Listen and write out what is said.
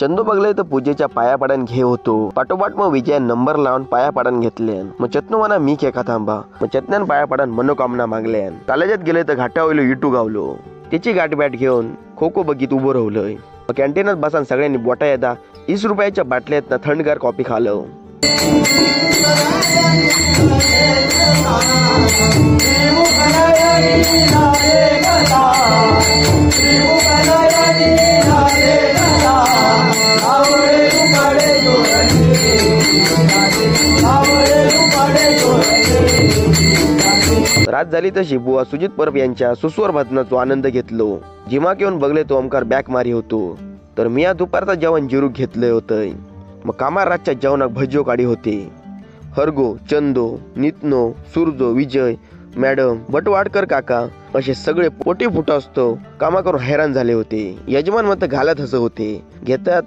चंदू बघले तर पूजेच्या पाया पडन घे होतो. पाठोपाठ मग विजय नंबर लावून पाया पडन घेतले. मग चतनू म्हणा मी खेका थांबा. मग चतन्यान पाया पडन मनोकामना मागले. कॉलेजात गेले तर घाटा होईल इटू गावलो. त्याची गाठ बॅट घेऊन खो खो बघित उभं राहिलोय. मग कॅन्टीनात बसान सगळ्यांनी बोटा येता 20 रुपयाच्या बाटल्यात थंडगार कॉफी खालो. रात झाली तशी बुवा सुजित परब यांच्या सुस्वर भजनाचो आनंद घेतलो. जिमाक येऊन बघले तो ओमकार बॅक मारी होतो. तर मी दुपारचा जेवण जिरूक घेतलंय होतंय. मग कामार रातच्या जेवणाक भज्यो काढी होते. हरगो, चंदो, नितनो, सुरजो, विजय, मॅडम, बटवाडकर काका असे सगळे पोटी फुटा असतो कामा करून हैराण झाले होते. यजमान मत घालत हसं होते. घेतात